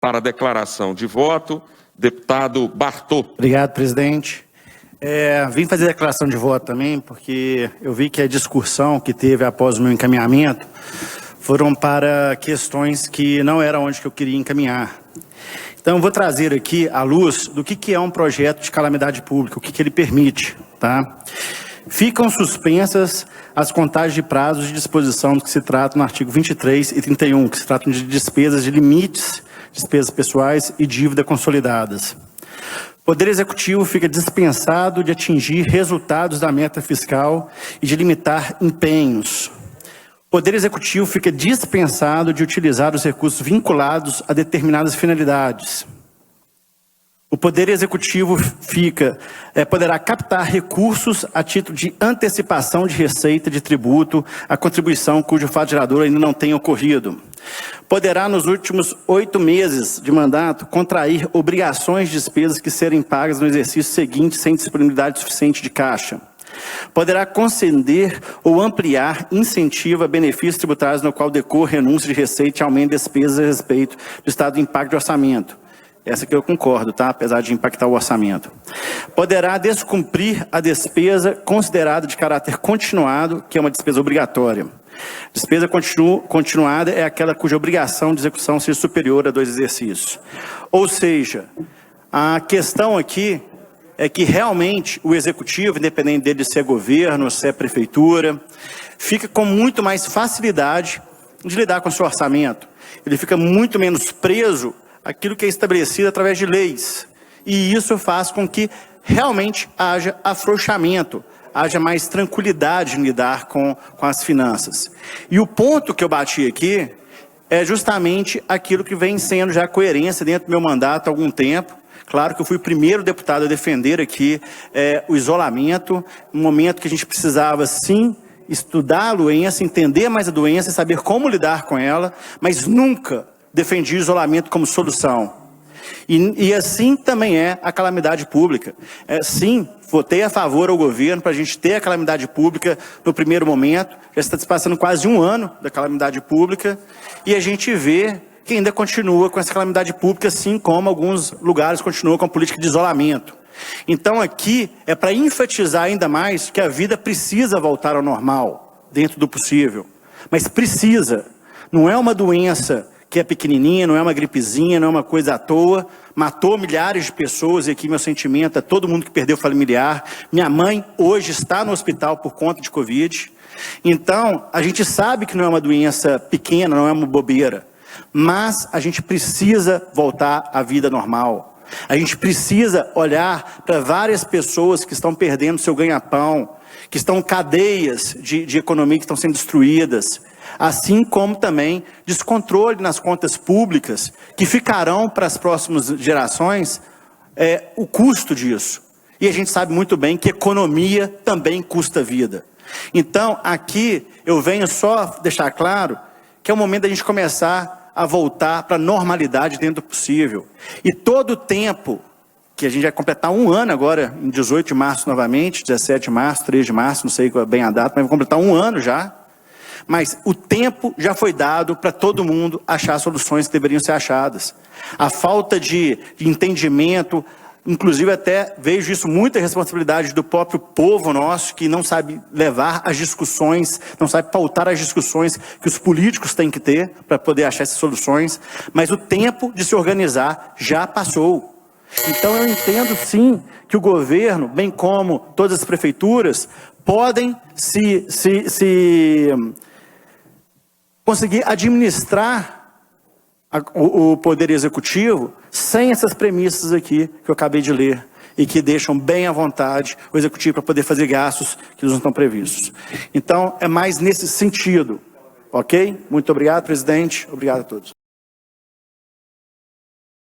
Para a declaração de voto, deputado Bartô. Obrigado, presidente. Vim fazer a declaração de voto também, porque eu vi que a discussão que teve após o meu encaminhamento foram para questões que não era onde que eu queria encaminhar. Então, eu vou trazer aqui à luz do que é um projeto de calamidade pública, o que ele permite, tá? Ficam suspensas as contagens de prazos de disposição do que se trata no artigo 23 e 31, que se tratam de despesas de limites, despesas pessoais e dívida consolidadas. O Poder Executivo fica dispensado de atingir resultados da meta fiscal e de limitar empenhos. O Poder Executivo fica dispensado de utilizar os recursos vinculados a determinadas finalidades. O Poder Executivo poderá captar recursos a título de antecipação de receita de tributo à contribuição cujo fato gerador ainda não tenha ocorrido. Poderá, nos últimos 8 meses de mandato, contrair obrigações de despesas que serem pagas no exercício seguinte sem disponibilidade suficiente de caixa. Poderá conceder ou ampliar incentivo a benefícios tributários no qual decorre renúncia de receita e aumento de despesas a respeito do estado de impacto de orçamento. Essa aqui eu concordo, tá? Apesar de impactar o orçamento. Poderá descumprir a despesa considerada de caráter continuado, que é uma despesa obrigatória. Despesa continuada é aquela cuja obrigação de execução seja superior a 2 exercícios. Ou seja, a questão aqui é que realmente o executivo, independente dele se é governo ou se é prefeitura, fica com muito mais facilidade de lidar com o seu orçamento. Ele fica muito menos preso àquilo que é estabelecido através de leis. E isso faz com que realmente haja afrouxamento, haja mais tranquilidade em lidar com as finanças. E o ponto que eu bati aqui é justamente aquilo que vem sendo já coerência dentro do meu mandato há algum tempo. Claro que eu fui o primeiro deputado a defender aqui o isolamento, no momento que a gente precisava, sim, estudar a doença, entender mais a doença e saber como lidar com ela, mas nunca defendi o isolamento como solução. E assim também é a calamidade pública. Sim, votei a favor ao governo para a gente ter a calamidade pública no primeiro momento. Já está se passando quase 1 ano da calamidade pública e a gente vê que ainda continua com essa calamidade pública, assim como alguns lugares continuam com a política de isolamento. Então aqui é para enfatizar ainda mais que a vida precisa voltar ao normal, dentro do possível. Mas precisa. Não é uma doença que é pequenininha, não é uma gripezinha, não é uma coisa à toa, matou milhares de pessoas e aqui meu sentimento é todo mundo que perdeu familiar. Minha mãe hoje está no hospital por conta de Covid. Então, a gente sabe que não é uma doença pequena, não é uma bobeira, mas a gente precisa voltar à vida normal. A gente precisa olhar para várias pessoas que estão perdendo seu ganha-pão, que estão cadeias de economia que estão sendo destruídas, assim como também descontrole nas contas públicas, que ficarão para as próximas gerações o custo disso. E a gente sabe muito bem que economia também custa vida. Então, aqui eu venho só deixar claro que é o momento da gente começar a voltar para a normalidade dentro do possível. E todo o tempo que a gente vai completar 1 ano agora, em 18 de março novamente, 17 de março, 3 de março, não sei bem a data, mas vai completar 1 ano já. Mas o tempo já foi dado para todo mundo achar soluções que deveriam ser achadas. A falta de entendimento, inclusive até vejo isso muita responsabilidade do próprio povo nosso, que não sabe levar as discussões, não sabe pautar as discussões que os políticos têm que ter para poder achar essas soluções, mas o tempo de se organizar já passou. Então eu entendo sim que o governo, bem como todas as prefeituras, podem conseguir administrar o Poder Executivo sem essas premissas aqui que eu acabei de ler e que deixam bem à vontade o Executivo para poder fazer gastos que não estão previstos. Então, é mais nesse sentido, ok? Muito obrigado, presidente. Obrigado a todos.